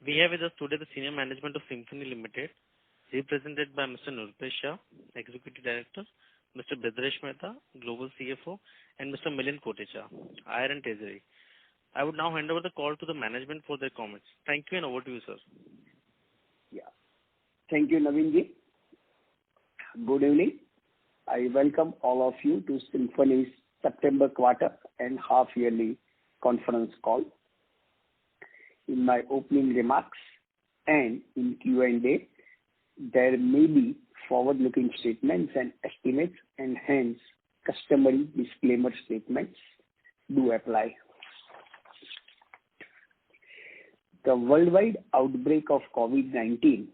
We have with us today the senior management of Symphony Limited, represented by Mr. Nurpesh Shah, Executive Director, Mr. Bhadresh Mehta, Global CFO, and Mr. Milind Kotecha, IR and Treasury. I would now hand over the call to the management for their comments. Thank you, and over to you, sir. Yeah. Thank you, Naveen. Good evening. I welcome all of you to Symphony's September quarter and half-yearly conference call. In my opening remarks and in Q&A, there may be forward-looking statements and estimates, and hence customary disclaimer statements do apply. The worldwide outbreak of COVID-19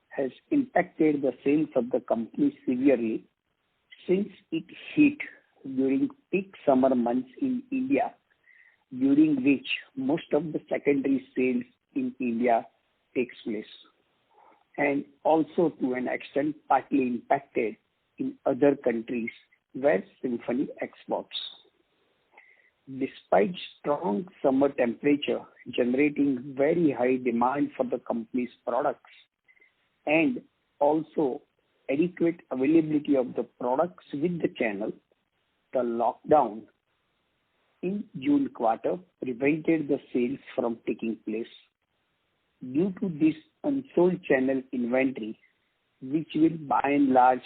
has impacted the sales of the company severely since it hit during peak summer months in India, during which most of the secondary sales in India takes place, and also to an extent partly impacted in other countries where Symphony exports. Despite strong summer temperature generating very high demand for the company's products and also adequate availability of the products with the channel, the lockdown in June quarter prevented the sales from taking place. Due to this unsold channel inventory, which will by and large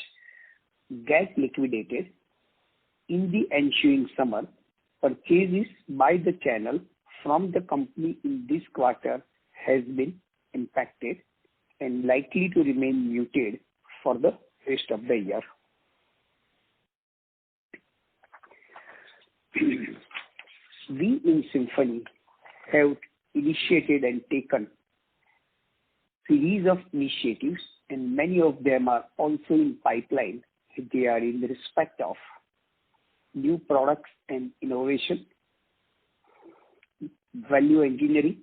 get liquidated in the ensuing summer, purchases by the channel from the company in this quarter has been impacted and likely to remain muted for the rest of the year. We in Symphony have initiated and taken series of initiatives, and many of them are also in pipeline. They are in respect of new products and innovation, value engineering,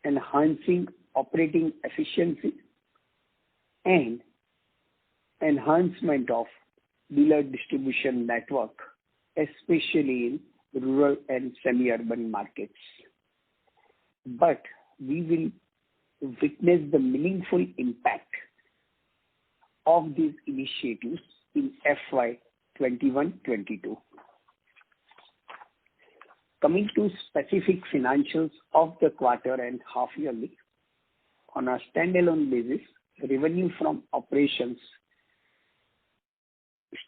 enhancing operating efficiency, and enhancement of dealer distribution network, especially in rural and semi-urban markets. But we will witness the meaningful impact of these initiatives in FY21-22. Coming to specific financials of the quarter and half yearly, on a standalone basis, revenue from operations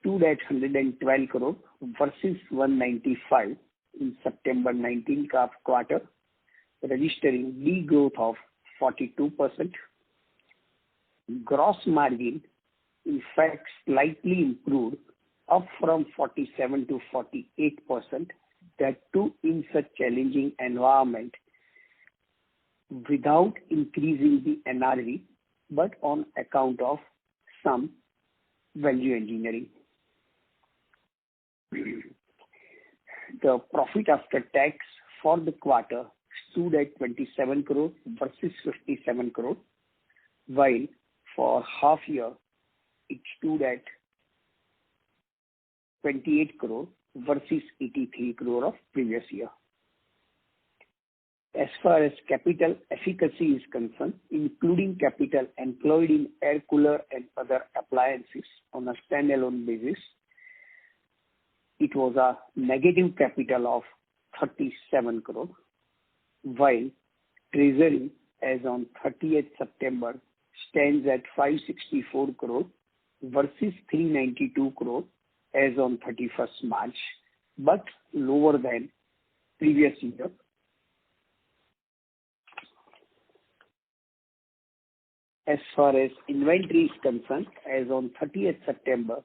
stood at 112 crore versus 195 in September 19 quarter, registering degrowth of 42%. Gross margin, in fact, slightly improved, up from 47 to 48%, that too in such challenging environment, without increasing the NRV, but on account of some value engineering. The profit after tax for the quarter stood at 27 crore versus 57 crore, while for half year it stood at 28 crore versus 83 crore of previous year. As far as capital efficacy is concerned, including capital employed in air cooler and other appliances on a standalone basis, it was a negative capital of 37 crore, while treasury as on 30th September stands at 564 crore versus 392 crore as on 31st March, but lower than previous year. As far as inventory is concerned, as on 30th September,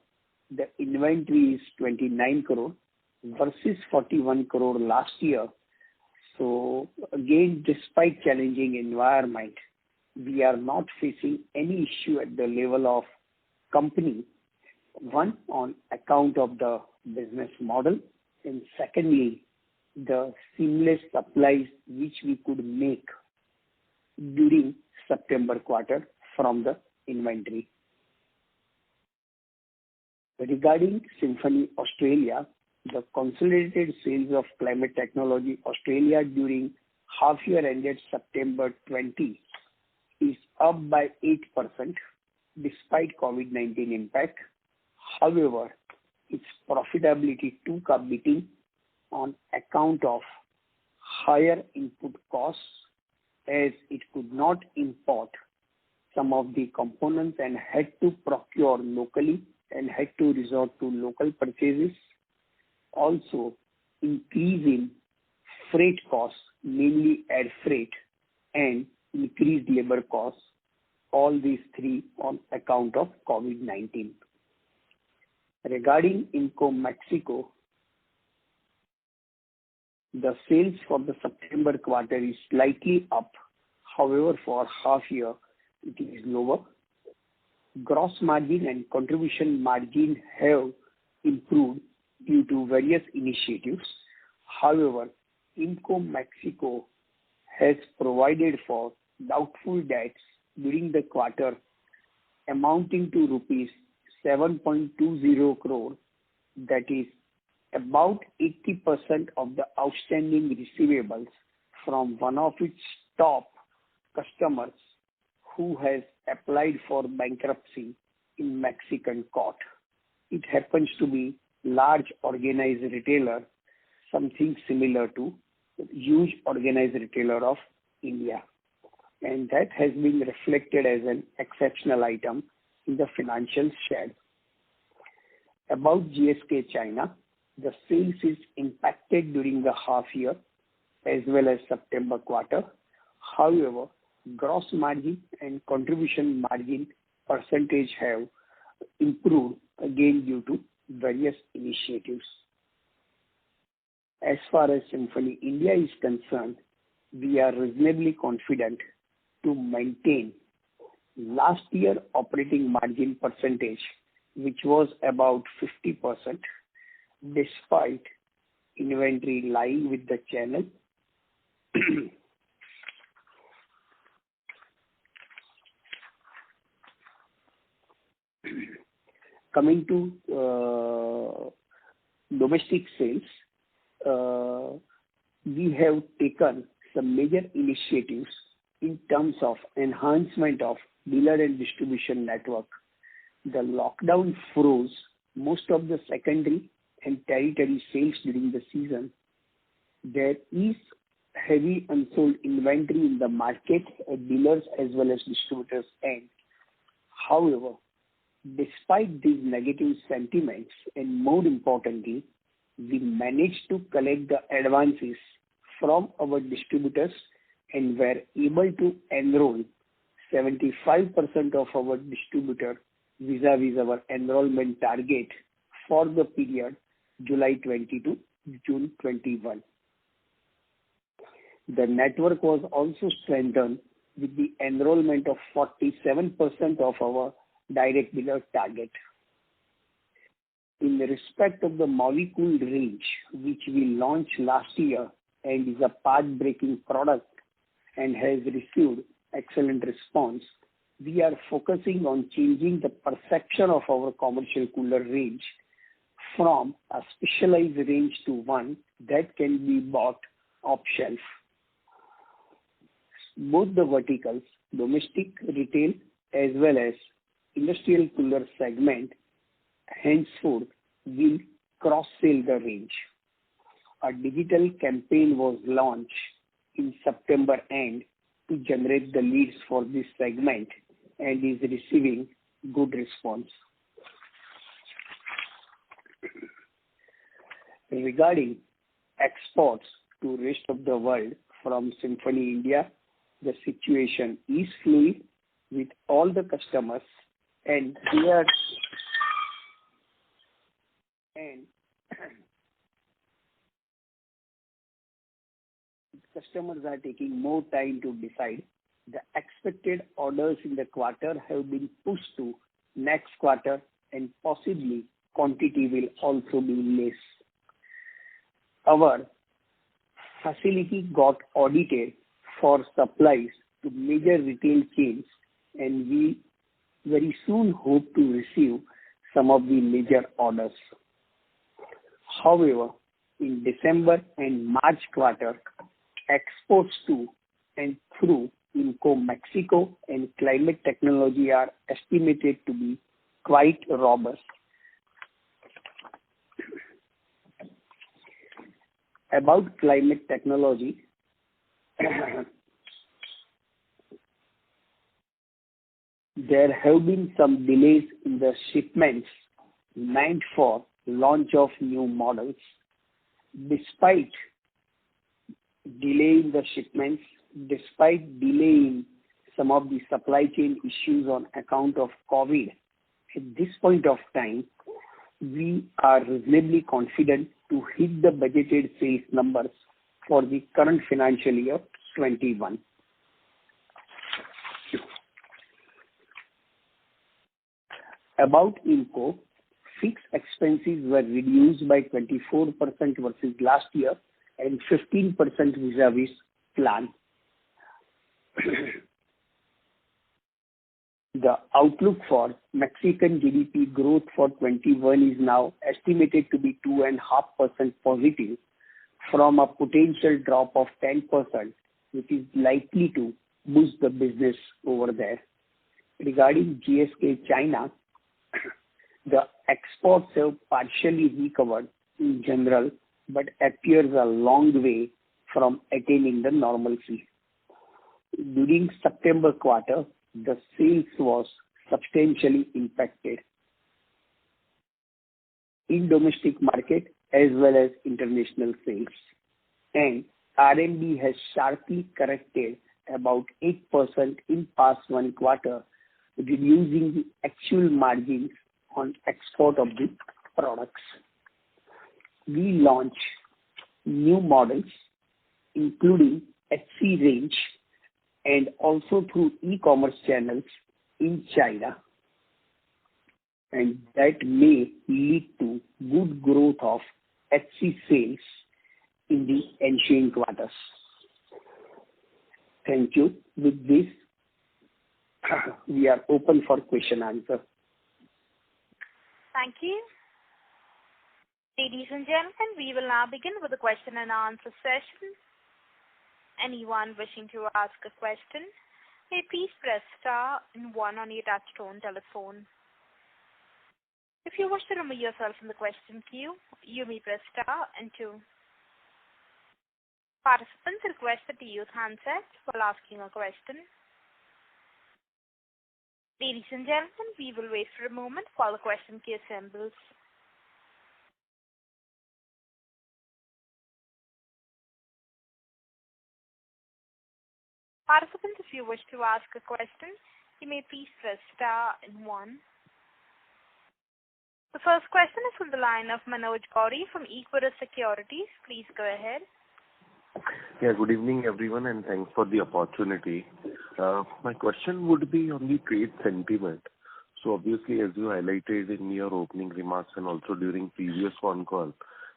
the inventory is 29 crore versus 41 crore last year. So again, despite challenging environment, we are not facing any issue at the level of company. One, on account of the business model, and secondly, the seamless supplies which we could make during September quarter from the inventory. Regarding Symphony Australia, the consolidated sales of Climate Technology Australia during half year ended September 20 is up by 8% despite COVID-19 impact. However, its profitability took a beating on account of higher input costs as it could not import some of the components and had to procure locally and had to resort to local purchases. Also, increase in freight costs, mainly air freight, and increased labor costs, all these three on account of COVID-19. Regarding IMCO Mexico, the sales for the September quarter is slightly up. However, for half year, it is lower. Gross margin and contribution margin have improved due to various initiatives. However, IMCO Mexico has provided for doubtful debts during the quarter amounting to rupees 7.20 crore, that is about 80% of the outstanding receivables from one of its top customers who has applied for bankruptcy in Mexican court. It happens to be large organized retailer, something similar to huge organized retailer of India. And that has been reflected as an exceptional item in the financial shared. About GSK China, the sales is impacted during the half year as well as September quarter. However, gross margin and contribution margin percentage have improved again due to various initiatives. As far as Symphony India is concerned, we are reasonably confident to maintain last year operating margin percentage, which was about 50%, despite inventory lying with the channel. Coming to domestic sales, we have taken some major initiatives in terms of enhancement of dealer and distribution network. The lockdown froze most of the secondary and territory sales during the season. There is heavy unsold inventory in the market at dealers as well as distributors end. However, despite these negative sentiments, and more importantly, we managed to collect the advances from our distributors and were able to enroll 75% of our distributor vis-a-vis our enrollment target for the period July 20 to June 21. The network was also strengthened with the enrollment of 47% of our direct dealer target. In respect of the Molecule range, which we launched last year and is a path-breaking product and has received excellent response, we are focusing on changing the perception of our commercial cooler range from a specialized range to one that can be bought off shelf. Both the verticals, domestic retail as well as industrial cooler segment, henceforth will cross-sell the range. A digital campaign was launched in September end to generate the leads for this segment and is receiving good response. Regarding exports to rest of the world from Symphony India, the situation is fluid with all the customers and customers are taking more time to decide. The expected orders in the quarter have been pushed to next quarter and possibly quantity will also be less. Our facility got audited for supplies to major retail chains and we very soon hope to receive some of the major orders. However, in December and March quarter, exports to and through INCO Mexico and climate technology are estimated to be quite robust. About climate technology, there have been some delays in the shipments meant for launch of new models. Despite delay in the shipments, despite delay in some of the supply chain issues on account of COVID, at this point of time, we are reasonably confident to hit the budgeted sales numbers for the current financial year 21. About INCO, fixed expenses were reduced by 24% versus last year and 15% vis-a-vis plan. The outlook for Mexican GDP growth for 21 is now estimated to be 2.5% positive from a potential drop of 10%, which is likely to boost the business over there. Regarding GSK China, the exports have partially recovered in general, but appears a long way from attaining the normalcy. During September quarter, the sales was substantially impacted in domestic market as well as international sales, and RMB has sharply corrected about 8% in past one quarter, reducing the actual margins on export of the products. We launch new models including HC range and also through e-commerce channels in China, and that may lead to good growth of HC sales in the ensuing quarters. Thank you. With this, we are open for question answer. Thank you. Ladies and gentlemen, we will now begin with the question and answer session. Anyone wishing to ask a question may please press star and 1 on your touchtone telephone. If you wish to remove yourself from the question queue, you may press star and 2. Participants are requested to use handsets while asking a question. Ladies and gentlemen, we will wait for a moment while the question queue assembles. Participants, if you wish to ask a question, you may please press star and 1. The first question is from the line of Manoj Gauri from Equirus Securities. Please go ahead. Yeah, good evening everyone and thanks for the opportunity. My question would be on the trade sentiment. So obviously, as you highlighted in your opening remarks and also during previous phone call,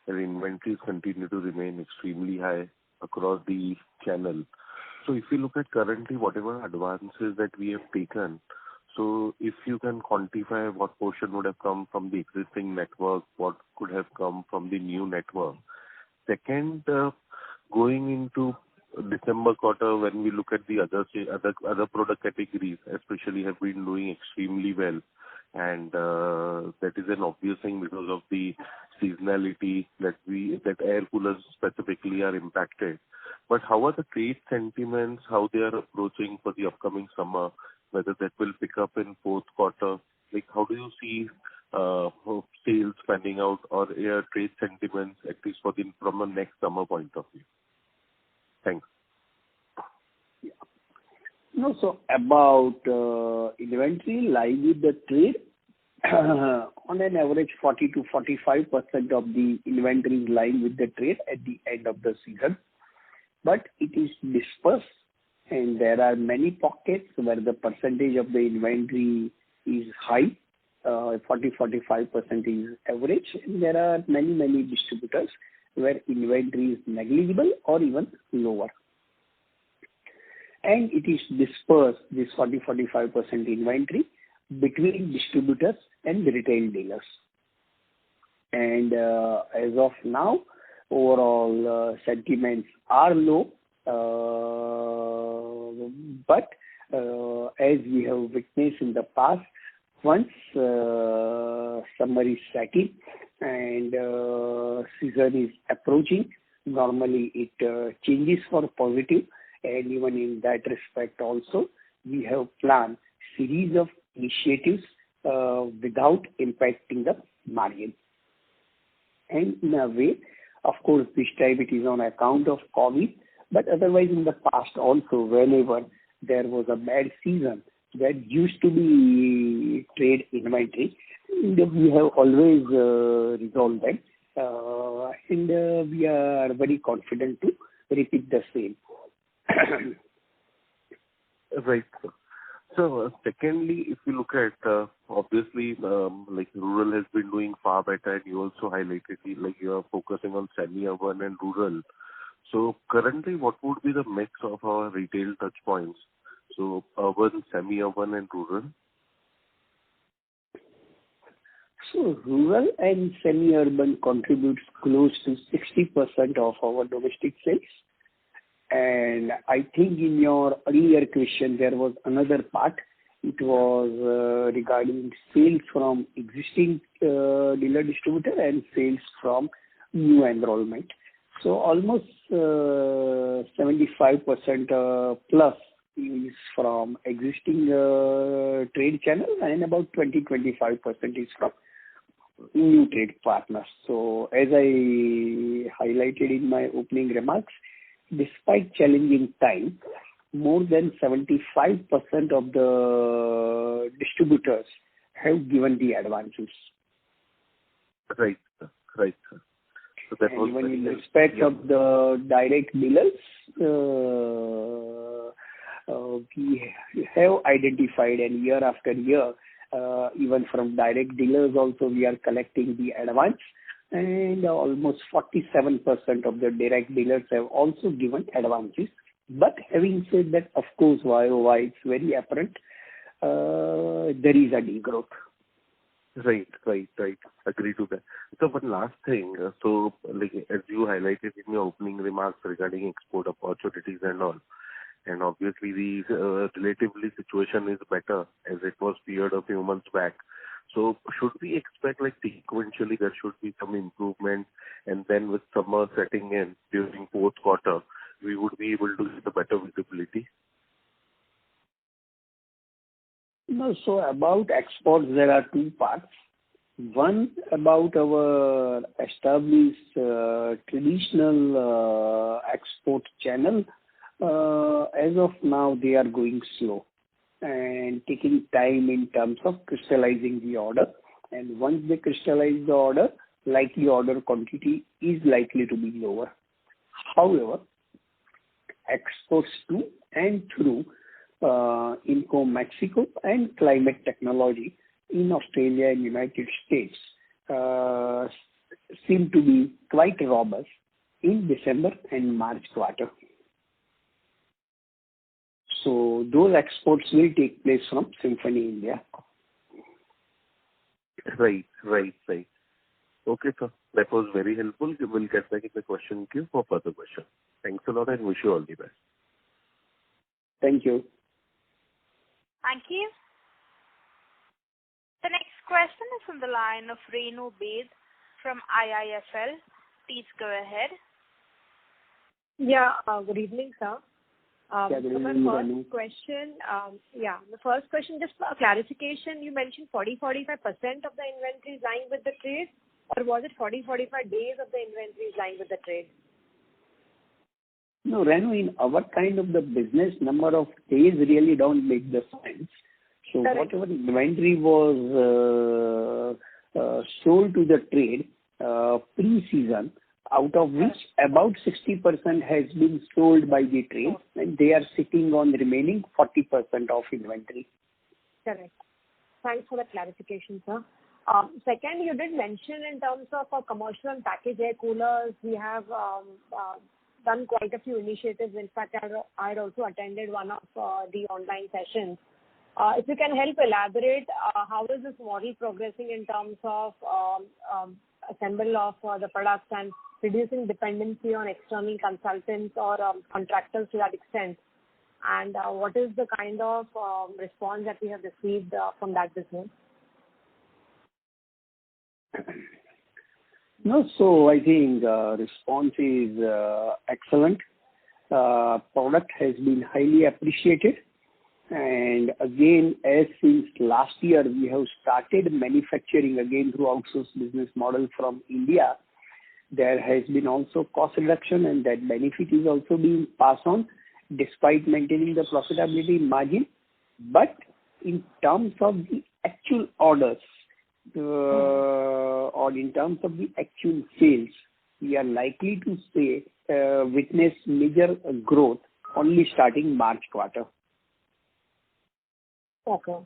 the inventories continue to remain extremely high across the channel. So if you look at currently whatever advances that we have taken, so if you can quantify what portion would have come from the existing network, what could have come from the new network. Second, going into December quarter, when we look at the other product categories, especially have been doing extremely well, and that is an obvious thing because of the seasonality that air coolers specifically are impacted. But how are the trade sentiments, how they are approaching for the upcoming summer, whether that will pick up in fourth quarter? Like, how do you see sales panning out or trade sentiments, at least from a next summer point of view? Thanks. Yeah. No, so about inventory lying with the trade, on an average 40 to 45% of the inventory is lying with the trade at the end of the season. But it is dispersed and there are many pockets where the percentage of the inventory is high, 40-45% is average, and there are many distributors where inventory is negligible or even lower. And it is dispersed, this 40-45% inventory, between distributors and retail dealers. And as of now, overall sentiments are low But as we have witnessed in the past, once summer is setting and season is approaching, normally it changes for positive, and even in that respect also, we have planned series of initiatives without impacting the margin. And in a way, of course, this time it is on account of COVID, but otherwise in the past also, whenever there was a bad season, there used to be trade inventory, and we have always resolved that, and we are very confident to repeat the same. Right. So, secondly, if you look at, obviously, like rural has been doing far better, and you also highlighted, like you are focusing on semi-urban and rural. So, currently, what would be the mix of our retail touch points? So, urban, semi-urban, and rural? So, rural and semi-urban contributes close to 60% of our domestic sales. And I think in your earlier question, there was another part. It was regarding sales from existing dealer distributor and sales from new enrollment. So almost 75% plus is from existing trade channel, and about 20-25% is from new trade partners. So as I highlighted in my opening remarks, despite challenging time, more than 75% of the distributors have given the advances. Right, sir. Right, sir. So that was even in respect of the direct dealers, we have identified, and year after year, even from direct dealers also, we are collecting the advance. And almost 47% of the direct dealers have also given advances. But having said that, of course, YOY, it's very apparent, there is a degrowth. Right. Agree to that. So one last thing. So, like as you highlighted in your opening remarks regarding export opportunities and all, and obviously the relatively situation is better as it was feared a few months back. So should we expect like sequentially there should be some improvement, and then with summer setting in during fourth quarter, we would be able to get a better visibility? No, so about exports, there are two parts. One about our established traditional export channel. As of now, they are going slow and taking time in terms of crystallizing the order. And once they crystallize the order, likely order quantity is likely to be lower. However, exports to and through Inco Mexico and Climate Technology in Australia and United States seem to be quite robust in December and March quarter. So those exports will take place from Symphony India. Right. Okay, sir. That was very helpful. We will get back in the question queue for further questions. Thanks a lot and wish you all the best. Thank you. Thank you. The next question is from the line of Renu Baid from IIFL. Please go ahead. Yeah, good evening, sir. Good evening, the first question, just for clarification, you mentioned 40-45% of the inventory is lying with the trade, or was it 40-45 days of the inventory is lying with the trade? No, Renu, in our kind of the business, number of days really don't make the sense. So correct. Whatever inventory was sold to the trade pre-season, out of which about 60% has been sold by the trade, and they are sitting on the remaining 40% of inventory. Correct. Thanks for the clarification, sir. Second, you did mention in terms of commercial and package air coolers, we have done quite a few initiatives. In fact, I had also attended one of the online sessions. If you can help elaborate, how is this model progressing in terms of assemble of the products and reducing dependency on external consultants or contractors to that extent? And what is the kind of response that we have received from that business? No, so I think response is excellent. Product has been highly appreciated. And again, as since last year, we have started manufacturing again through outsourced business model from India. There has been also cost reduction, and that benefit is also being passed on despite maintaining the profitability margin. But in terms of the actual orders, or in terms of the actual sales, we are likely to say witness major growth only starting March quarter. Okay.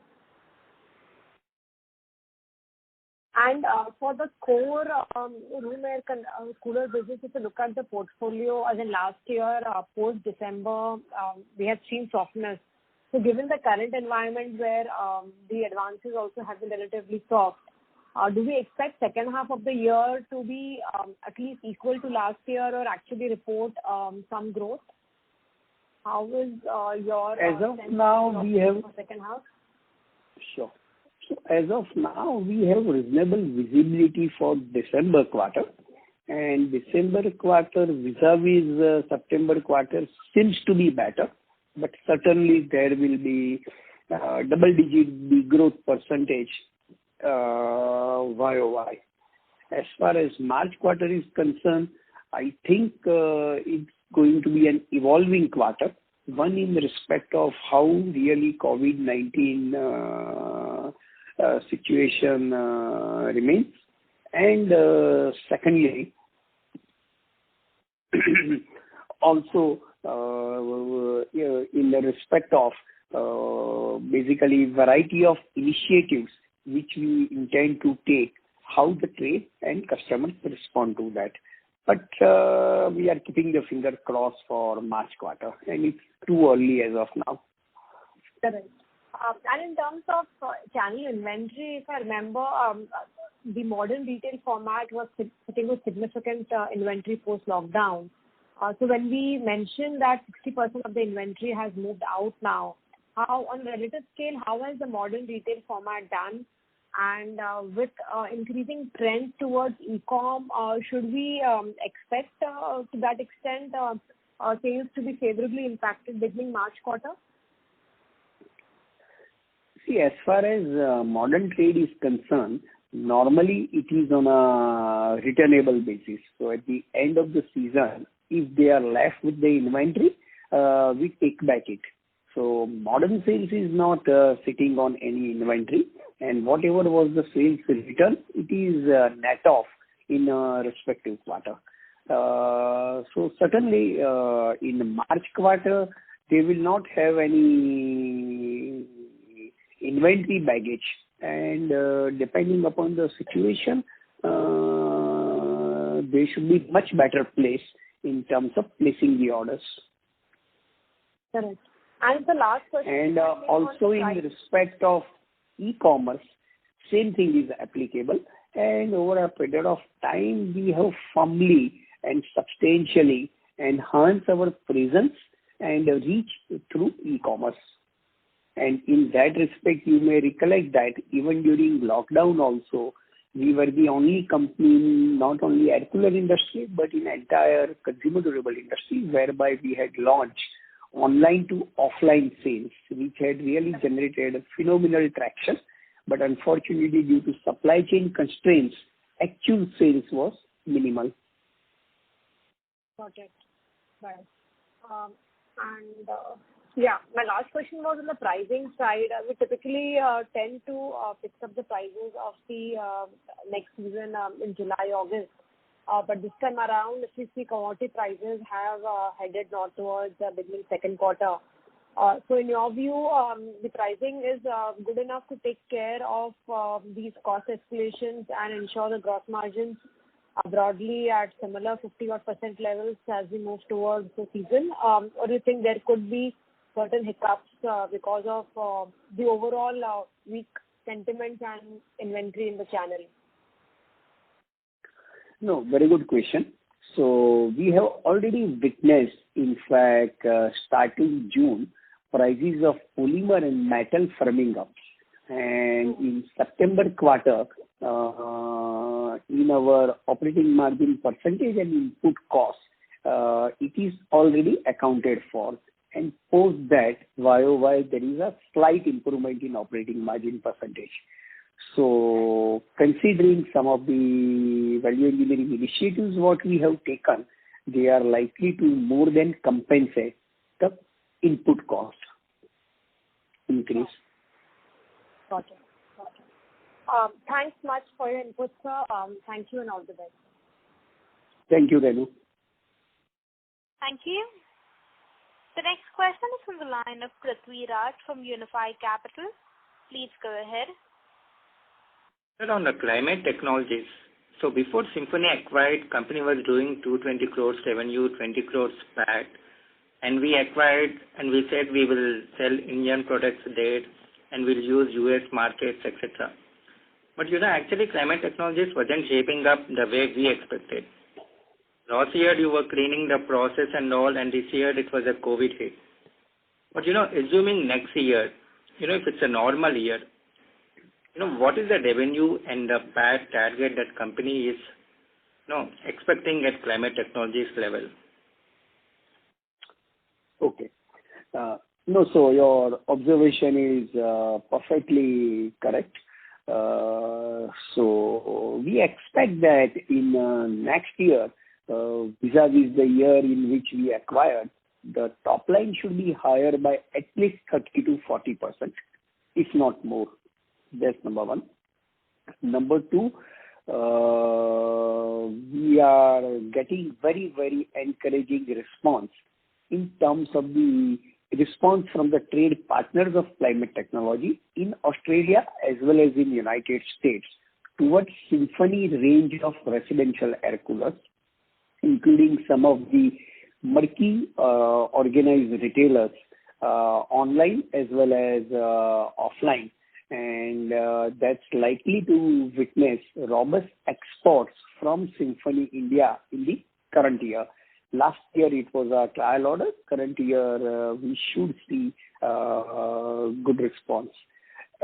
And for the core room air cooler business, if you look at the portfolio, as in last year, post-December, we have seen softness. So given the current environment where the advances also have been relatively soft, do we expect second half of the year to be at least equal to last year or actually report some growth? How is your as of now we have second half? Sure. So as of now we have reasonable visibility for December quarter, and December quarter vis-a-vis September quarter seems to be better, but certainly there will be double-digit growth percentage YOY. As far as March quarter is concerned, I think it's going to be an evolving quarter. One in respect of how really COVID-19 situation remains, and secondly, also in the respect of basically variety of initiatives which we intend to take, how the trade and customers respond to that. But we are keeping the finger crossed for March quarter, and it's too early as of now. Correct. And in terms of channel inventory, if I remember, the modern retail format was sitting with significant inventory post-lockdown. So when we mentioned that 60% of the inventory has moved out now, how on relative scale, how has the modern retail format done? And with increasing trend towards e-com, should we expect to that extent sales to be favorably impacted beginning March quarter? See, as far as modern trade is concerned, normally it is on a returnable basis. So at the end of the season, if they are left with the inventory, we take back it. So modern sales is not sitting on any inventory, and whatever was the sales return, it is net off in a respective quarter. So certainly in March quarter, they will not have any inventory baggage, and depending upon the situation, they should be much better placed in terms of placing the orders. Correct. And the last question. And also in respect of e-commerce, same thing is applicable. And over a period of time, we have firmly and substantially enhanced our presence and reach through e-commerce. And in that respect, you may recollect that even during lockdown also, we were the only company, not only air cooler industry, but in entire consumer durable industry, whereby we had launched online to offline sales, which had really generated phenomenal traction. But unfortunately, due to supply chain constraints, actual sales was minimal. Got it. Right. Yeah, my last question was on the pricing side. We typically tend to fix up the prices of the next season in July, August. But this time around, if you see commodity prices have headed north towards the beginning second quarter. So in your view, the pricing is good enough to take care of these cost escalations and ensure the gross margins are broadly at similar 50% levels as we move towards the season? Or do you think there could be certain hiccups because of the overall weak sentiment and inventory in the channel? No, very good question. So we have already witnessed, in fact, starting June, prices of polymer and metal firming up. And in September quarter, in our operating margin percentage and input cost, it is already accounted for. And post that, YOY, there is a slight improvement in operating margin percentage. So considering some of the value engineering initiatives what we have taken, they are likely to more than compensate the input cost increase. Got it. Thanks much for your input, sir. Thank you and all the best. Thank you, Renu. Thank you. The next question is from the line of Prithvi Raj from Unifi Capital. Please go ahead. Sir, on the climate technologies, so before Symphony acquired, company was doing 220 crores revenue, 20 crores PAT, and we acquired and we said we will sell Indian products there and we'll use US markets, etc. But actually climate technologies wasn't shaping up the way we expected. Last year you were cleaning the process and all, and this year it was a COVID hit. But assuming next year, if it's a normal year, what is the revenue and the PAT target that company is expecting at climate technologies level? Okay. No, so your observation is perfectly correct. So we expect that in next year, vis-a-vis the year in which we acquired, the top line should be higher by at least 30 to 40%, if not more. That's number one. Number two, we are getting very, very encouraging response in terms of the response from the trade partners of climate technology in Australia as well as in United States towards Symphony range of residential air coolers, including some of the marquee organized retailers online as well as offline. And that's likely to witness robust exports from Symphony India in the current year. Last year it was a trial order. Current year we should see good response.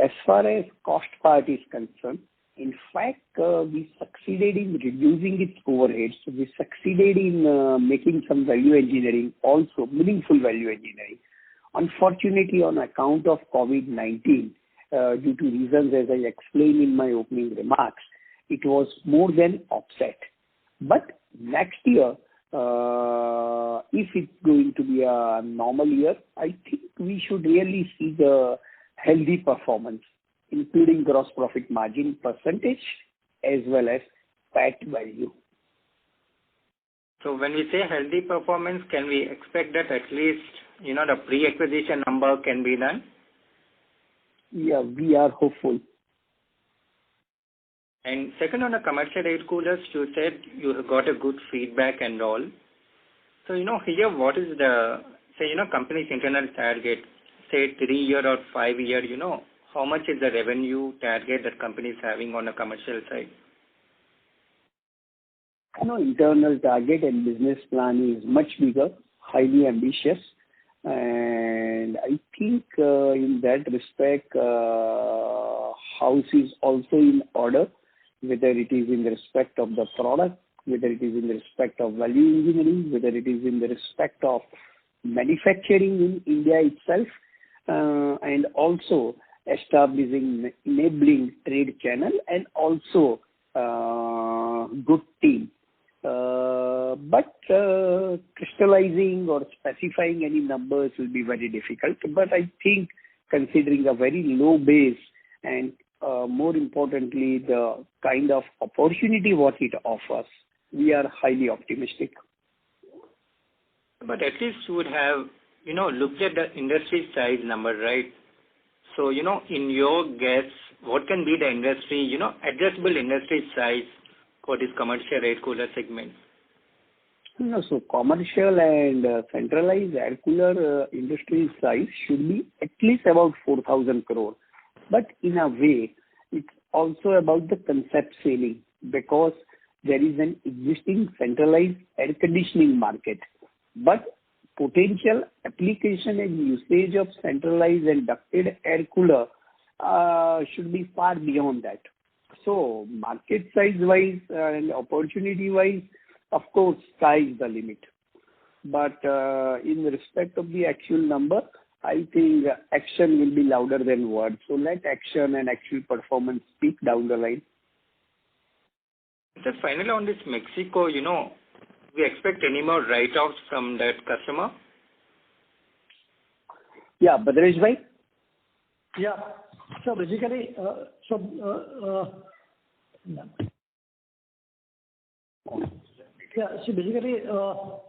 As far as cost part is concerned, in fact, we succeeded in reducing its overheads. We succeeded in making some value engineering, also meaningful value engineering. Unfortunately, on account of COVID-19, due to reasons as I explained in my opening remarks, it was more than offset. But next year, if it's going to be a normal year, I think we should really see the healthy performance, including gross profit margin percentage as well as PAT value. So when we say healthy performance, can we expect that at least, the pre-acquisition number can be done? Yeah, we are hopeful. And second, on the commercial air coolers, you said you have got a good feedback and all. So, here what is the, company's internal target, say 3-year or 5-year, how much is the revenue target that company is having on the commercial side? Internal target and business plan is much bigger, highly ambitious. And I think in that respect, house is also in order, whether it is in the respect of the product, whether it is in the respect of value engineering, whether it is in the respect of manufacturing in India itself, and also establishing enabling trade channel and also good team. But crystallizing or specifying any numbers will be very difficult. But I think considering a very low base and more importantly, the kind of opportunity what it offers, we are highly optimistic. But at least you would have, looked at the industry size number, right? So, in your guess, what can be the industry, addressable industry size for this commercial air cooler segment? So commercial and centralized air cooler industry size should be at least about 4,000 crore. But in a way, it's also about the concept selling, because there is an existing centralized air conditioning market, but potential application and usage of centralized and ducted air cooler should be far beyond that. So market size wise and opportunity wise, of course, sky is the limit. But in respect of the actual number, I think action will be louder than words. So let action and actual performance speak down the line. Just finally on this Mexico, we expect any more write-offs from that customer? Yeah, Bhadresh bhai? Yeah. So basically,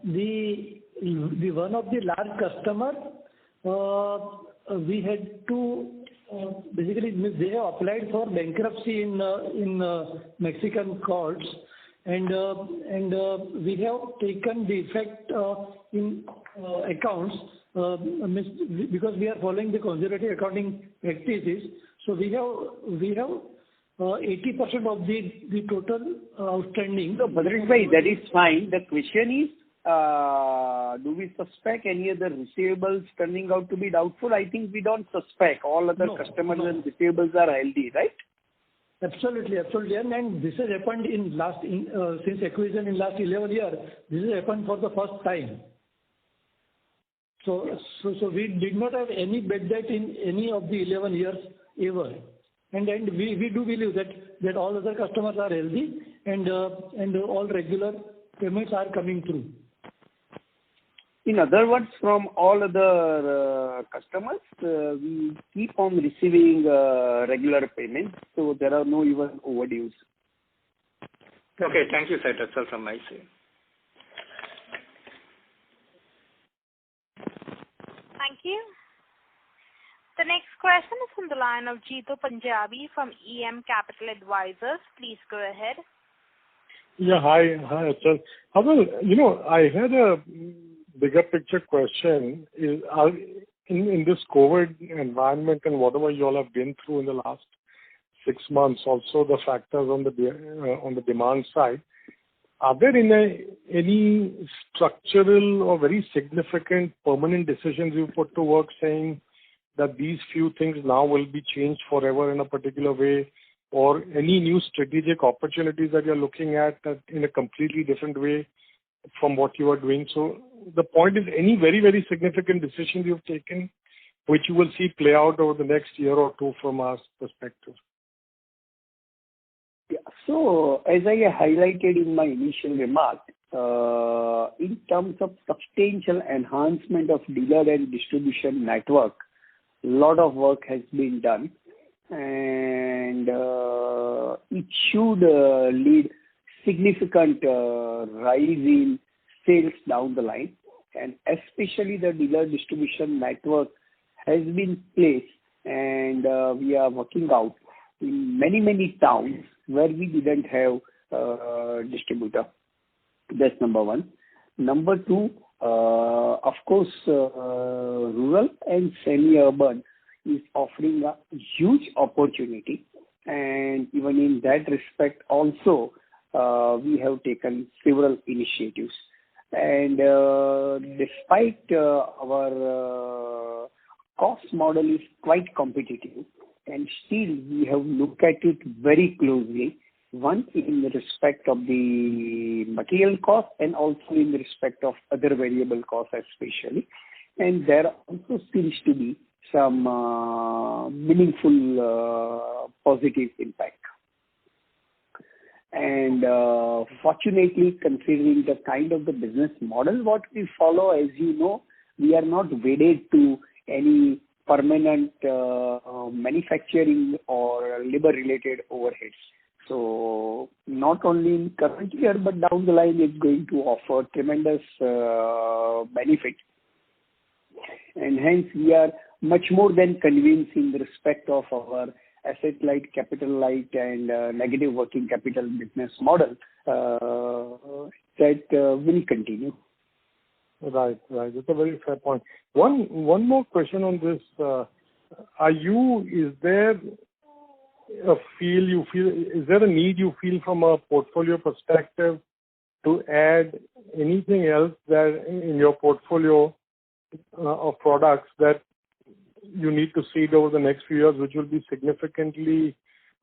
the one of the large customer, we had to basically they have applied for bankruptcy in Mexican courts, and we have taken the effect in accounts because we are following the conservative accounting practices. So we have 80% of the total outstanding. So Bhadresh bhai, that is fine. The question is, do we suspect any other receivables turning out to be doubtful? I think we don't suspect. All other customers and receivables are healthy, right? Absolutely. And this has happened since acquisition in last 11 years. This has happened for the first time. So we did not have any bad debt in any of the 11 years ever. And we do believe that all other customers are healthy and all regular payments are coming through. In other words, from all other customers, we keep on receiving regular payments, so there are no even overdues. Okay, thank you, sir. That's all from my side. Thank you. The next question is from the line of Jeetu Punjabi from EM Capital Advisors. Please go ahead. Yeah, hi, Achal. Well, I had a bigger picture question. In this COVID environment and whatever you all have been through in the last 6 months, also the factors on the demand side, are there any structural or very significant permanent decisions you put to work saying that these few things now will be changed forever in a particular way, or any new strategic opportunities that you're looking at in a completely different way from what you are doing? So the point is, any very, very significant decisions you've taken which you will see play out over the next year or two from our perspective? Yeah. So as I highlighted in my initial remark, in terms of substantial enhancement of dealer and distribution network, a lot of work has been done, and it should lead significant rise in sales down the line, and especially the dealer distribution network has been placed, and we are working out in many towns where we didn't have distributor. That's number one. Number two, of course, rural and semi-urban is offering a huge opportunity, and even in that respect also, we have taken several initiatives. And despite our cost model is quite competitive, and still we have looked at it very closely, one in respect of the material cost and also in respect of other variable costs especially. And there also seems to be some meaningful positive impact. And fortunately, considering the kind of the business model what we follow, as you know, we are not wedded to any permanent manufacturing or labor-related overheads. So not only in current year, but down the line, it's going to offer tremendous benefit. And hence, we are much more than convinced in respect of our asset-light, capital-light, and negative working capital business model that will continue. Right. That's a very fair point. One more question on this. Is there is there a need you feel from a portfolio perspective to add anything else that in your portfolio of products that you need to seed over the next few years, which will be significantly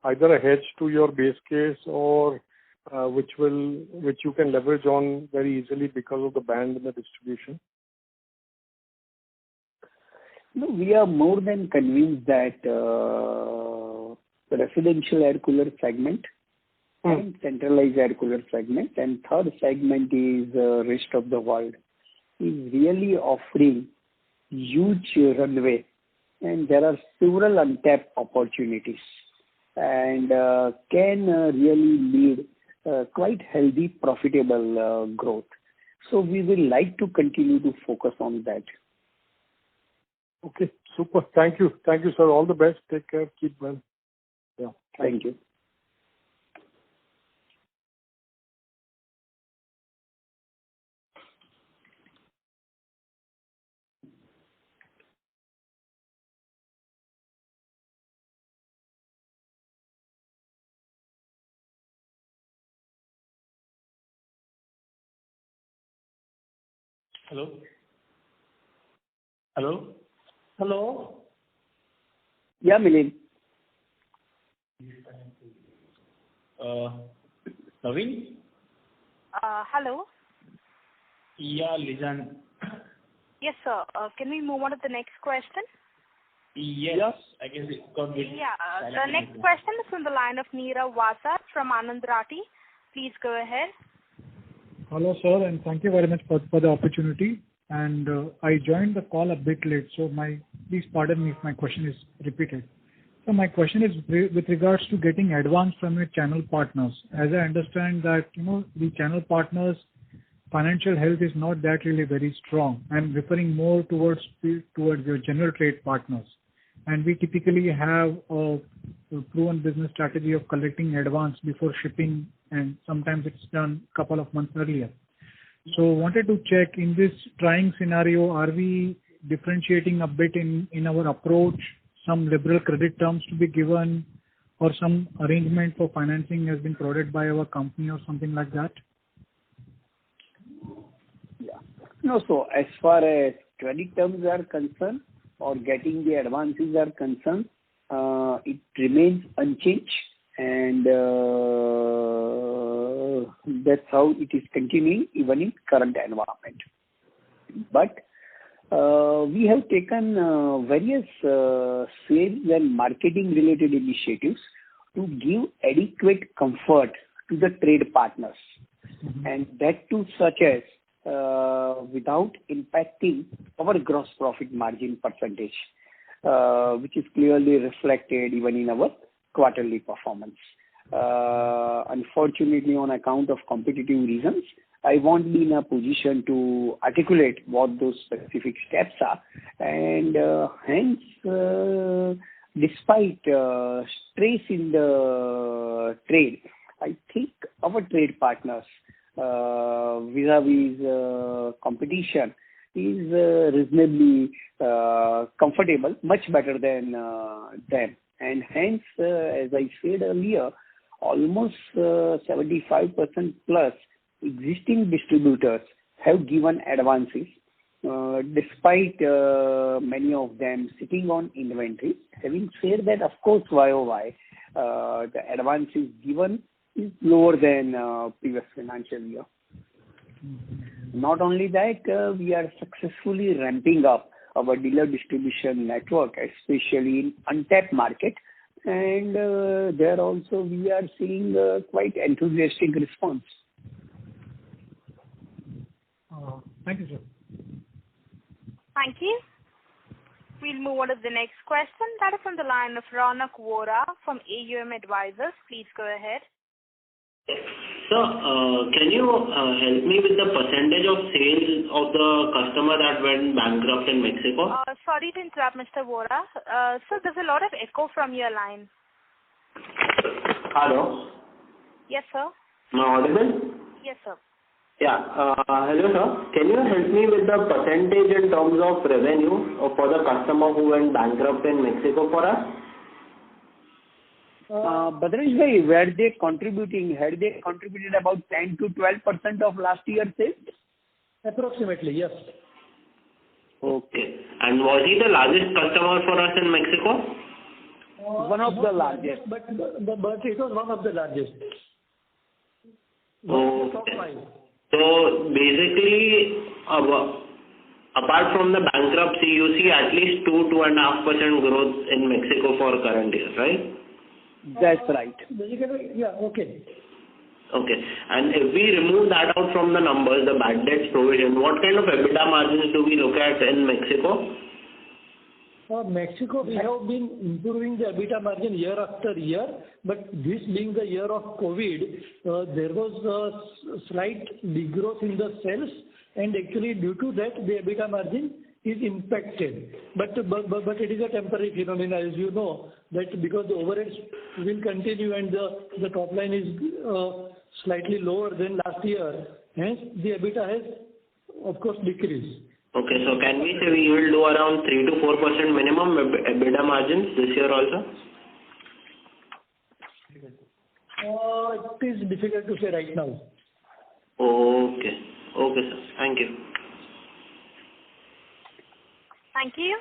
either a hedge to your base case or which you can leverage on very easily because of the band in the distribution? No, we are more than convinced that the residential air cooler segment and centralized air cooler segment and third segment is rest of the world is really offering huge runway, and there are several untapped opportunities and can really lead quite healthy, profitable growth. So we will like to continue to focus on that. Okay, super. Thank you. Thank you, sir. All the best. Take care. Keep well. Yeah. Thank you. Hello? Hello? Hello? Yeah, Milind. Naveen? Hello? Yeah, Lijan. Yes, sir. Can we move on to the next question? Yes. I guess it got bit. Yeah. The next question is from the line of Neera Vasa from Anand Rathi. Please go ahead. Hello, sir, and thank you very much for the opportunity. And I joined the call a bit late, so please pardon me if my question is repeated. So my question is with regards to getting advance from your channel partners. As I understand that, the channel partners' financial health is not that really very strong. I'm referring more towards your general trade partners. And we typically have a proven business strategy of collecting advance before shipping, and sometimes it's done a couple of months earlier. So wanted to check, in this trying scenario, are we differentiating a bit in our approach, some liberal credit terms to be given, or some arrangement for financing has been provided by our company or something like that? Yeah. No, so as far as credit terms are concerned or getting the advances are concerned, it remains unchanged, and that's how it is continuing even in current environment. But we have taken various sales and marketing related initiatives to give adequate comfort to the trade partners, and that too such as without impacting our gross profit margin percentage, which is clearly reflected even in our quarterly performance. Unfortunately, on account of competitive reasons, I won't be in a position to articulate what those specific steps are, and hence, despite stress in the trade, I think our trade partners vis-a-vis competition is reasonably comfortable, much better than them. And hence, as I said earlier, almost 75% plus existing distributors have given advances, despite many of them sitting on inventory. Having said that, of course, YOY, the advances given is lower than previous financial year. Not only that, we are successfully ramping up our dealer distribution network, especially in untapped market, and there also we are seeing quite enthusiastic response. Thank you, sir. Thank you. We'll move on to the next question. That is from the line of Ronak Vora from AUM Advisors. Please go ahead. Sir, can you help me with the percentage of sales of the customer that went bankrupt in Mexico? Sorry to interrupt, Mr. Vora. Sir, there's a lot of echo from your line. Hello? Yes, sir. Am I audible? Yes, sir. Yeah. Hello, sir. Can you help me with the percentage in terms of revenue for the customer who went bankrupt in Mexico for us? Bhadrash bhai, were they contributing? Had they contributed about 10 to 12% of last year's sales? Approximately, yes. Okay. And was he the largest customer for us in Mexico? One of the largest. But it was one of the largest. Okay. So basically, apart from the bankruptcy, you see at least 2.5% growth in Mexico for current year, right? That's right. Basically, yeah, okay. Okay. And if we remove that out from the numbers, the bad debts provision, what kind of Ebitda margins do we look at in Mexico? For Mexico, we have been improving the Ebitda margin year after year, but this being the year of COVID, there was a slight degrowth in the sales, and actually due to that, the Ebitda margin is impacted. But it is a temporary phenomenon, as you know, that because the overheads will continue and the top line is slightly lower than last year, hence the Ebitda has, of course, decreased. Okay, so can we say we will do around 3 to 4% minimum Ebitda margins this year also? It is difficult to say right now. Okay. Okay, sir. Thank you. Thank you.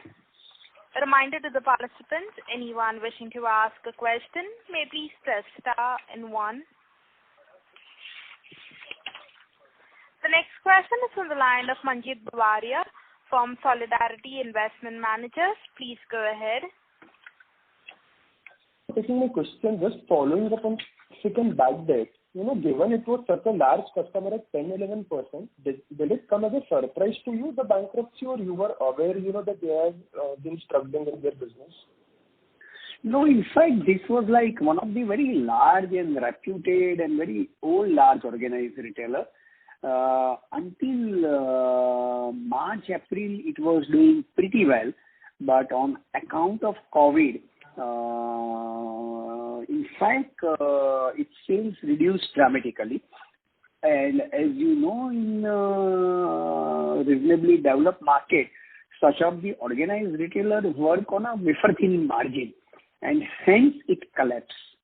A reminder to the participants, anyone wishing to ask a question may please press star and 1. The next question is from the line of Manjit Bavaria from Solidarity Investment Managers. Please go ahead. Taking my question, just following up on second bad debt, given it was such a large customer at 10-11%, will it come as a surprise to you, the bankruptcy, or you were aware, that they have been struggling in their business? No, in fact, this was like one of the very large and reputed and very old large organized retailer. Until March, April, it was doing pretty well, but on account of COVID, in fact, its sales reduced dramatically. And as you know, in reasonably developed market, such of the organized retailers work on a wafer-thin margin, and hence it collapsed.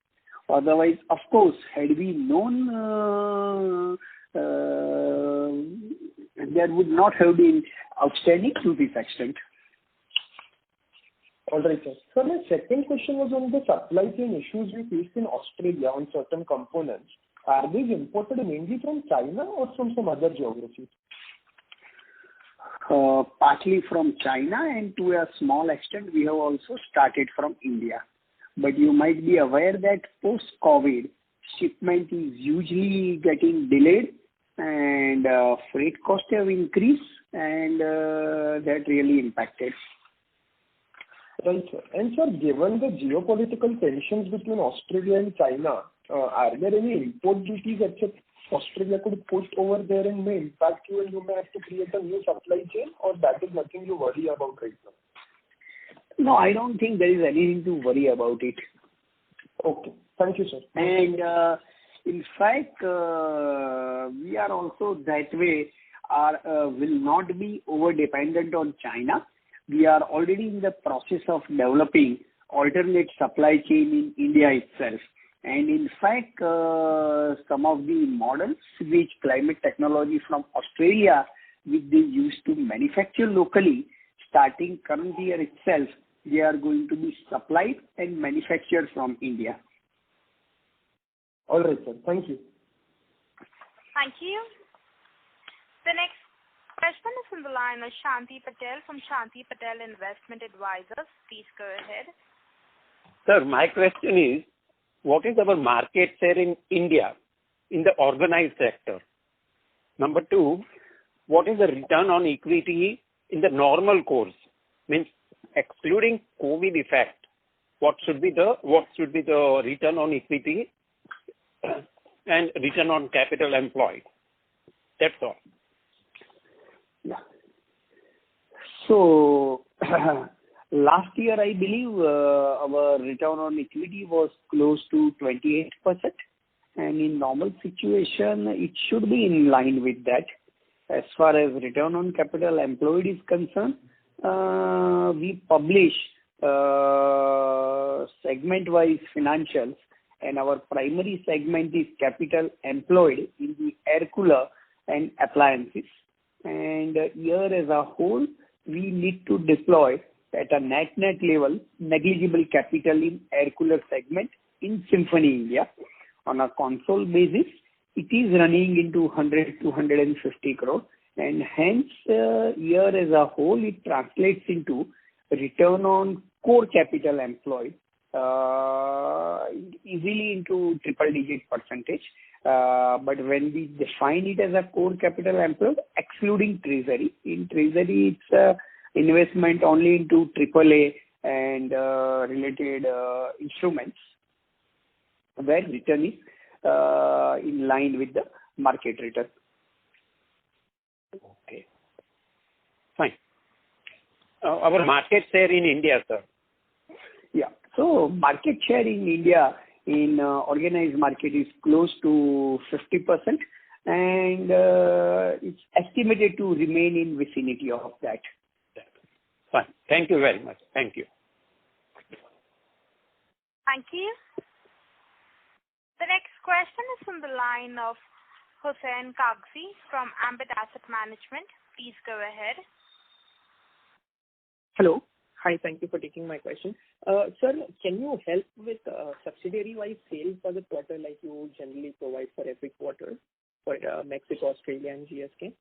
Otherwise, of course, had we known, there would not have been outstanding to this extent. All right, sir. So my second question was on the supply chain issues we faced in Australia on certain components. Are these imported mainly from China or from some other geographies? Partly from China, and to a small extent we have also started from India. But you might be aware that post-COVID, shipment is usually getting delayed and freight costs have increased, and that really impacted. Right, sir. And sir, given the geopolitical tensions between Australia and China, are there any import duties that Australia could put over there and may impact you, and you may have to create a new supply chain, or that is nothing you worry about right now? No, I don't think there is anything to worry about it. Okay. Thank you, sir. And in fact, we are also that way, will not be over-dependent on China. We are already in the process of developing alternate supply chain in India itself. And in fact, some of the models which climate technology from Australia, which they used to manufacture locally, starting current year itself, they are going to be supplied and manufactured from India. All right, sir. Thank you. Thank you. The next question is from the line of Shanti Patel from Shanti Patel Investment Advisors. Please go ahead. Sir, my question is, what is our market share in India in the organized sector? Number 2, what is the return on equity in the normal course? Means excluding COVID effect, what should be the return on equity and return on capital employed? That's all. Yeah. So last year, I believe our return on equity was close to 28%, and in normal situation, it should be in line with that. As far as return on capital employed is concerned, we publish segment-wise financials, and our primary segment is capital employed in the air cooler and appliances. And year as a whole, we need to deploy at a net level negligible capital in air cooler segment in Symphony India. On a console basis, it is running into 100 to 150 crore, and hence year as a whole it translates into return on core capital employed easily into triple-digit percentage. But when we define it as a core capital employed, excluding treasury, in treasury it's investment only into AAA and related instruments, where return is in line with the market return. Okay. Fine. Our market share in India, sir. Yeah. So market share in India in organized market is close to 50%, and it's estimated to remain in vicinity of that. Fine. Thank you very much. Thank you. Thank you. The next question is from the line of Hussain Kagzi from Ambit Asset Management. Please go ahead. Hello. Hi, thank you for taking my question. Sir, can you help with subsidiary-wise sales for the quarter like you generally provide for every quarter for Mexico, Australia, and GSK?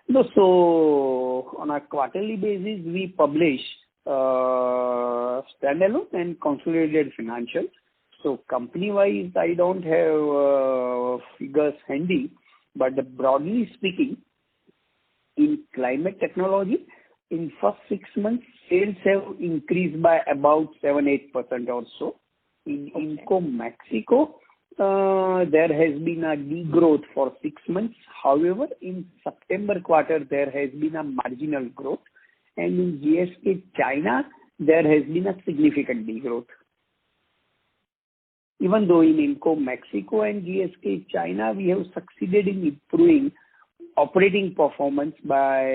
No, so on a quarterly basis, we publish standalone and consolidated financials. So company-wise, I don't have figures handy, but broadly speaking, in climate technology, in first 6 months, sales have increased by about 7-8% or so. In Inco Mexico, there has been a degrowth for 6 months. However, in September quarter, there has been a marginal growth. And in GSK China, there has been a significant degrowth. Even though in Inco Mexico and GSK China, we have succeeded in improving operating performance by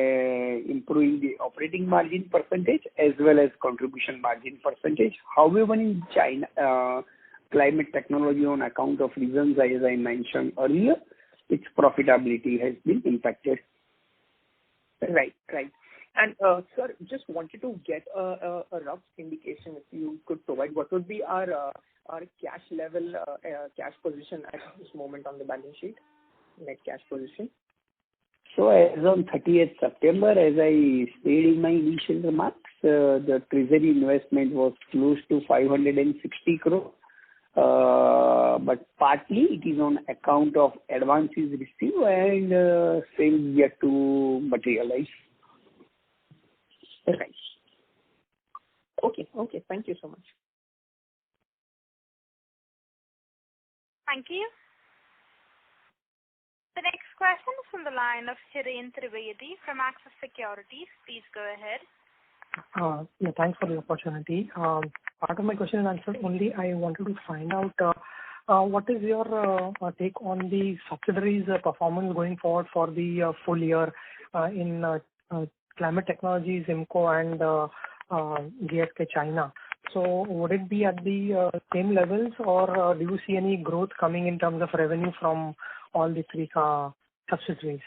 improving the operating margin percentage as well as contribution margin percentage. However, in China, climate technology, on account of reasons as I mentioned earlier, its profitability has been impacted. Right. And sir, just wanted to get a rough indication if you could provide what would be our cash level, cash position at this moment on the balance sheet, net cash position. So as on 30th September, as I stated in my initial remarks, the treasury investment was close to 560 crore. But partly it is on account of advances received and sales yet to materialize. Right. Okay. Thank you so much. Thank you. The next question is from the line of Hiren Trivedi from Axis Securities. Please go ahead. Yeah, thanks for the opportunity. Part of my question is answered. Only I wanted to find out what is your take on the subsidiaries' performance going forward for the full year in climate technologies, IMCO, and GSK China. So would it be at the same levels, or do you see any growth coming in terms of revenue from all the three subsidiaries?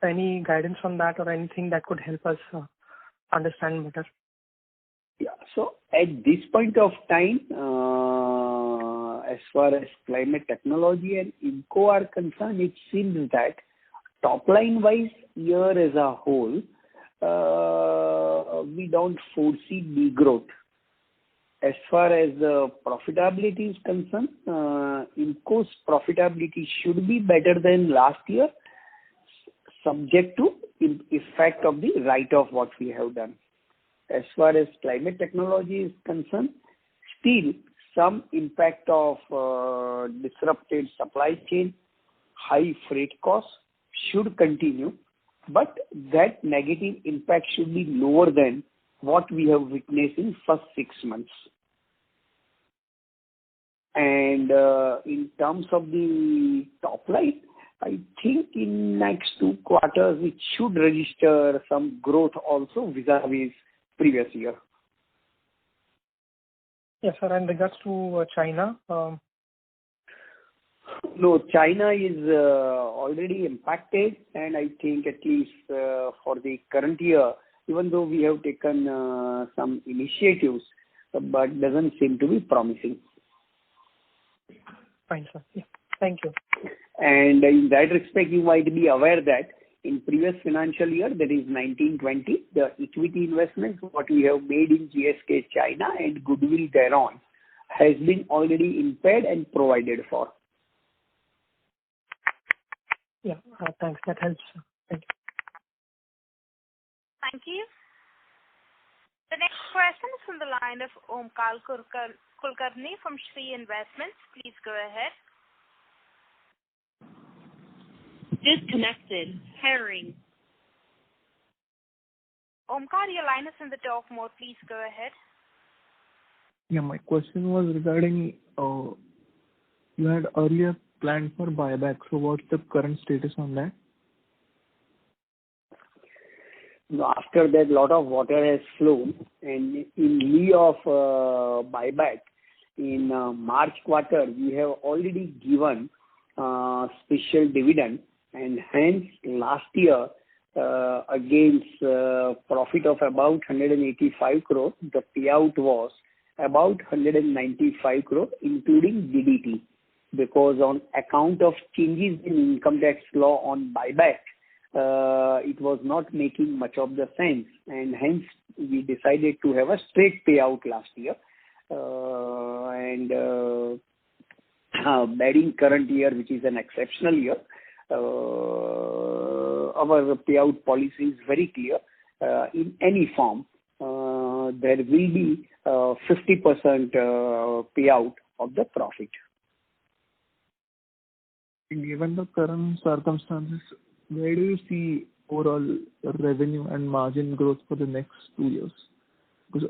Any guidance on that or anything that could help us understand better? Yeah. So at this point of time, as far as climate technology and IMCO are concerned, it seems that top line wise, year as a whole, we don't foresee degrowth. As far as the profitability is concerned, IMCO's profitability should be better than last year, subject to effect of the write-off what we have done. As far as climate technology is concerned, still some impact of disrupted supply chain, high freight costs should continue, but that negative impact should be lower than what we have witnessed in first 6 months. And in terms of the top line, I think in next 2 quarters it should register some growth also vis-a-vis previous year. Yes, sir. In regards to China, No, China is already impacted, and I think at least for the current year, even though we have taken some initiatives, but doesn't seem to be promising. fine, sir. Yeah. Thank you. And in that respect, you might be aware that in previous financial year, that is 1920, the equity investments what we have made in GSK China and goodwill thereon has been already impaired and provided for. Yeah. Thanks. That helps, sir. Thank you. Thank you. The next question is from the line of Omkar Kulkarni from Shree Investments. Please go ahead. Disconnected. Pairing. Omkar, your line is in the talk mode. Please go ahead. Yeah, my question was regarding you had earlier planned for buyback. So what's the current status on that? After that, lot of water has flown, and in lieu of buyback, in March quarter, we have already given special dividend, and hence last year, against profit of about 185 crore, the payout was about 195 crore, including DDT, because on account of changes in income tax law on buyback, it was not making much of the sense, and hence we decided to have a straight payout last year. Barring current year, which is an exceptional year, our payout policy is very clear. In any form, there will be 50% payout of the profit. Given the current circumstances, where do you see overall revenue and margin growth for the next 2 years? Because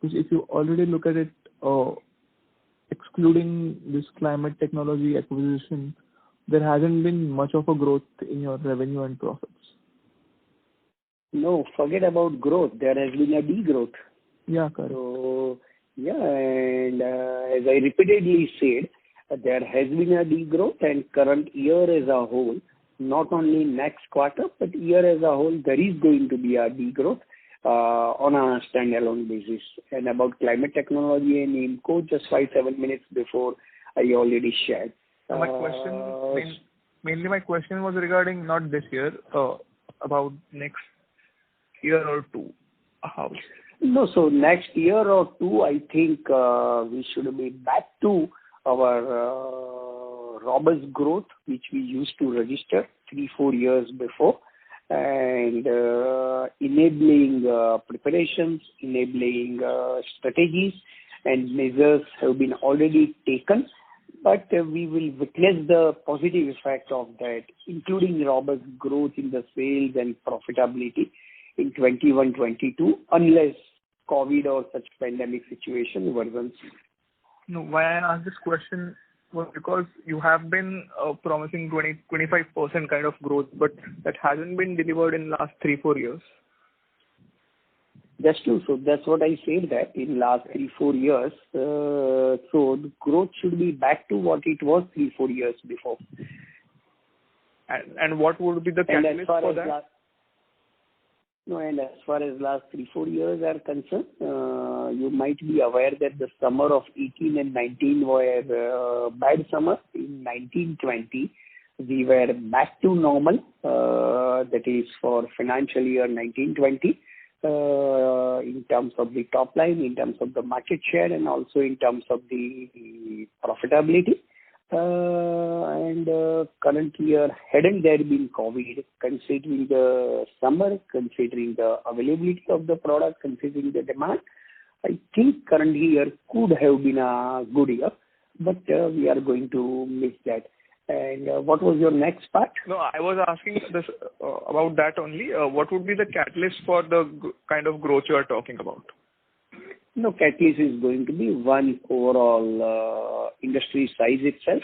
if you already look at it, excluding this climate technology acquisition, there hasn't been much of a growth in your revenue and profits. No, forget about growth. There has been a degrowth. Yeah, correct. So, yeah, and as I repeatedly said, there has been a degrowth, and current year as a whole, not only next quarter, but year as a whole, there is going to be a degrowth on a standalone basis. And about climate technology and IMCO, just 5-7 minutes before, I already shared. My question, mainly my question was regarding not this year, about next year or two. How? No, so next year or two, I think we should be back to our robust growth, which we used to register 3-4 years before, and enabling preparations, enabling strategies and measures have been already taken, but we will witness the positive effect of that, including robust growth in the sales and profitability in 21-22, unless COVID or such pandemic situation worsens. No, why I asked this question was because you have been promising 20-25% kind of growth, but that hasn't been delivered in last 3-4 years. That's true. So that's what I said, that in last 3-4 years, so the growth should be back to what it was 3-4 years before. And what would be the catalyst for that? And as far as last 3-4 years are concerned, you might be aware that the summer of 18 and 19 were bad summer. In 19-20, we were back to normal. That is for financial year 19-20. In terms of the top line, in terms of the market share, and also in terms of the profitability. And current year, hadn't there been COVID, considering the summer, considering the availability of the product, considering the demand, I think current year could have been a good year, but we are going to miss that. And what was your next part? No, I was asking this about that only. What would be the catalyst for the kind of growth you are talking about? No, catalyst is going to be one, overall industry size itself.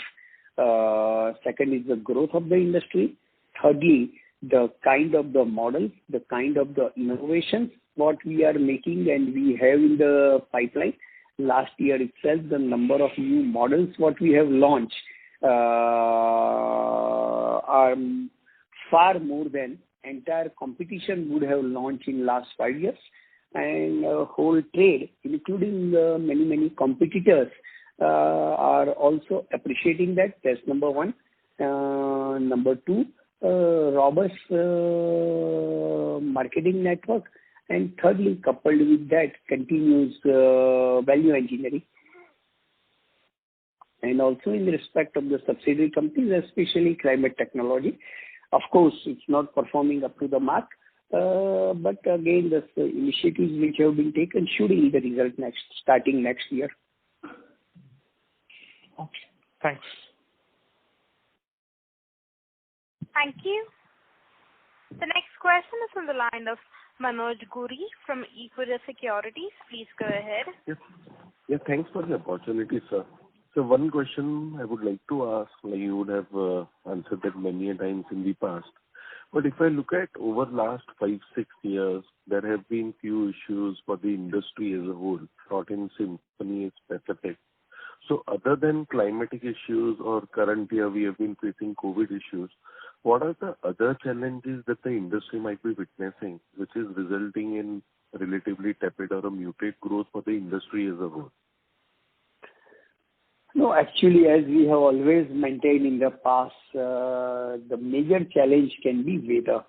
Second is the growth of the industry. Thirdly, the kind of the models, the kind of the innovations what we are making and we have in the pipeline. last year itself, the number of new models what we have launched are far more than entire competition would have launched in last 5 years. And whole trade, including many competitors, are also appreciating that. That's number one. Number two, robust marketing network. And thirdly, coupled with that, continuous value engineering. And also in respect of the subsidiary companies, especially climate technology. Of course, it's not performing up to the mark. But again, the initiatives which have been taken should yield the result starting next year. Okay, thanks. Thank you. The next question is on the line of Manoj Guri from Ebitda Securities. Please go ahead. Yes. Yeah, thanks for the opportunity, sir. So one question I would like to ask, you would have answered that many a times in the past. But if I look at over last 5-6 years, there have been few issues for the industry as a whole, not in Symphony specific. So other than climatic issues or current year we have been facing COVID issues, what are the other challenges that the industry might be witnessing, which is resulting in relatively tepid or a muted growth for the industry as a whole? No, actually, as we have always maintained in the past, the major challenge can be weather.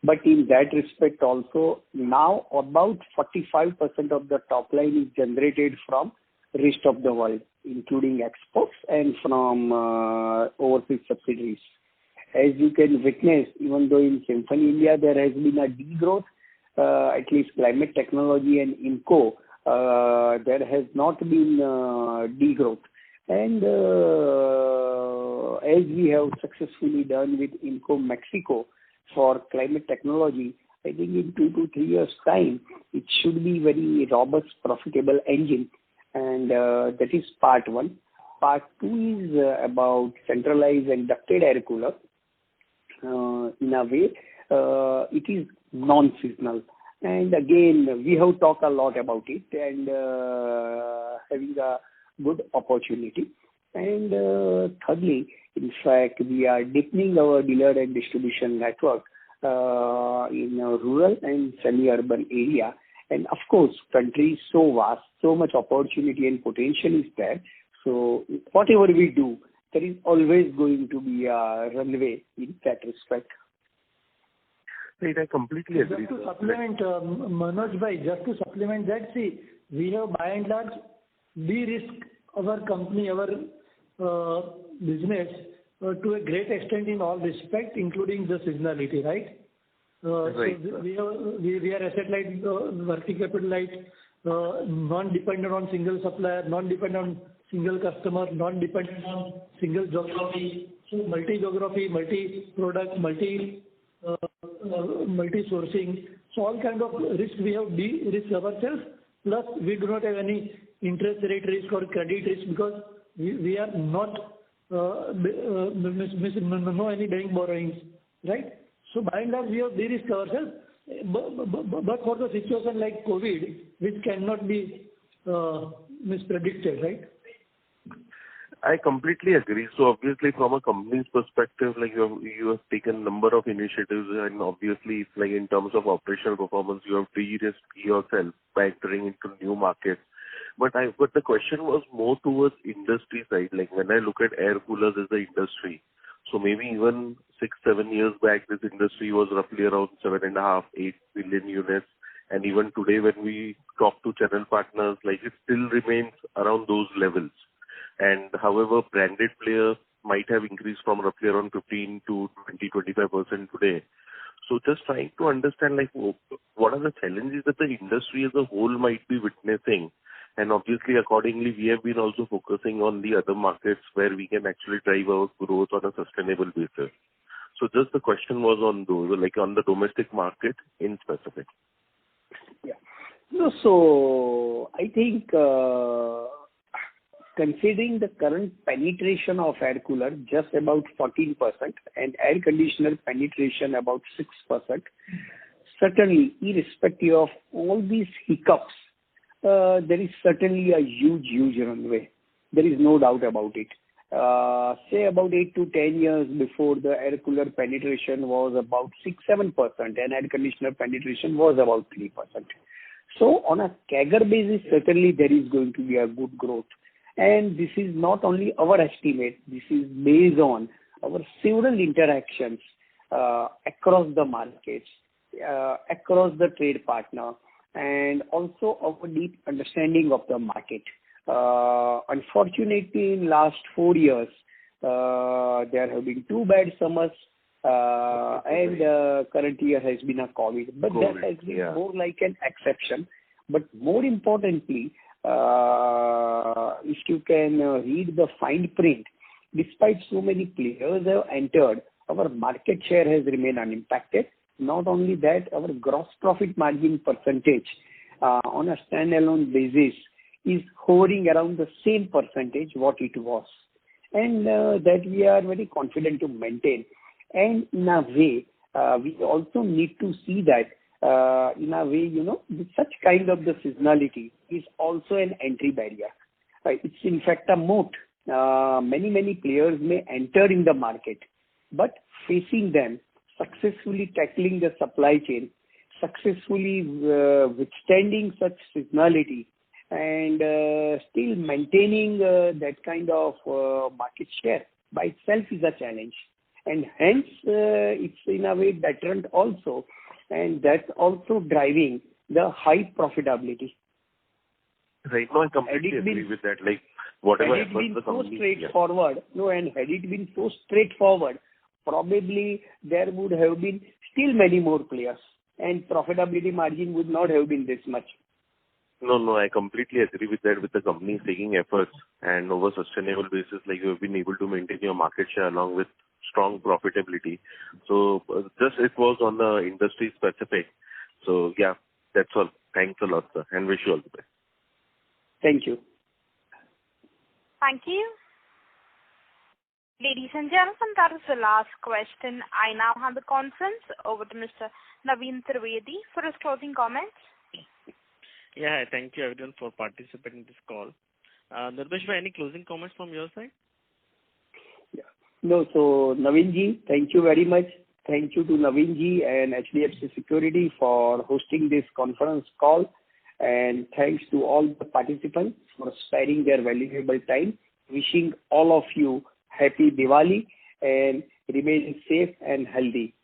But in that respect also, now about 45% of the top line is generated from rest of the world, including exports and from overseas subsidiaries. As you can witness, even though in Symphony India there has been a degrowth, at least climate technology and IMCO, there has not been degrowth. And as we have successfully done with IMCO Mexico for climate technology, I think in 2 to 3 years' time, it should be very robust, profitable engine. And that is part one. Part two is about centralized and ducted air cooler. In a way, it is non-seasonal. And again, we have talked a lot about it and having a good opportunity. And thirdly, in fact, we are deepening our dealer and distribution network in rural and semi-urban area. And of course, country is so vast, so much opportunity and potential is there. So whatever we do, there is always going to be a runway in that respect. Right, I completely agree. Just to supplement, Manoj bhai, just to supplement that, see, we have by and large de-risk our company, our business to a great extent in all respect, including the seasonality, right? Right. So we are asset light, working capital light, non-dependent on single supplier, non-dependent on single customer, non-dependent on single geography, so multi-geography, multi-product, multi-sourcing. So all kind of risk we have de-risked ourselves. Plus we do not have any interest rate risk or credit risk because we are not no any bank borrowings, right? So by and large we have de-risked ourselves. But for the situation like COVID, which cannot be mispredicted, right? I completely agree. So obviously from a company's perspective, like you have taken number of initiatives and obviously like in terms of operational performance, you have de-risked yourself by entering into new markets. But the question was more towards industry side. Like when I look at air coolers as the industry, so maybe even 6-7 years back, this industry was roughly around 7.5-8 billion units. And even today when we talk to channel partners, like it still remains around those levels. And however, branded players might have increased from roughly around 15 to 20-25% today. So just trying to understand like what are the challenges that the industry as a whole might be witnessing. And obviously, accordingly, we have been also focusing on the other markets where we can actually drive our growth on a sustainable basis. So just the question was on those, like on the domestic market in specific. Yeah. No, so I think considering the current penetration of air cooler, just about 14%, and air conditioner penetration about 6%, certainly irrespective of all these hiccups, there is certainly a huge runway. There is no doubt about it. Say about 8 to 10 years before, the air cooler penetration was about 6-7% and air conditioner penetration was about 3%. So on a CAGR basis, certainly there is going to be a good growth. And this is not only our estimate, this is based on our several interactions across the markets, across the trade partner, and also our deep understanding of the market. Unfortunately, in last 4 years, there have been 2 bad summers, and current year has been a COVID. But that has been more like an exception. But more importantly, if you can read the fine print, despite so many players have entered, our market share has remained unimpacted. Not only that, our gross profit margin percentage on a standalone basis is hovering around the same percentage what it was, and that we are very confident to maintain. And in a way, we also need to see that in a way, such kind of the seasonality is also an entry barrier. It's in fact a moat. Many players may enter in the market, but facing them, successfully tackling the supply chain, successfully withstanding such seasonality, and still maintaining that kind of market share by itself is a challenge. And hence, it's in a way deterrent also, and that's also driving the high profitability. Right. No, I completely agree with that. Like, whatever had it been so straightforward, had it been so straightforward, probably there would have been still many more players, and profitability margin would not have been this much. No, I completely agree with that, with the companies taking efforts and over sustainable basis, like you have been able to maintain your market share along with strong profitability. So just it was on the industry specific. So yeah, that's all. Thanks a lot, sir, and wish you all the best. Thank you. Thank you. Ladies and gentlemen, that is the last question. I now hand the conference over to Mr. Naveen Trivedi for his closing comments. Yeah, thank you everyone for participating in this call. Nirbesh, any closing comments from your side? Yeah. No, so Naveen ji, thank you very much. Thank you to Naveen ji and HDFC Security for hosting this conference call. And thanks to all the participants for sparing their valuable time. Wishing all of you happy Diwali and remain safe and healthy.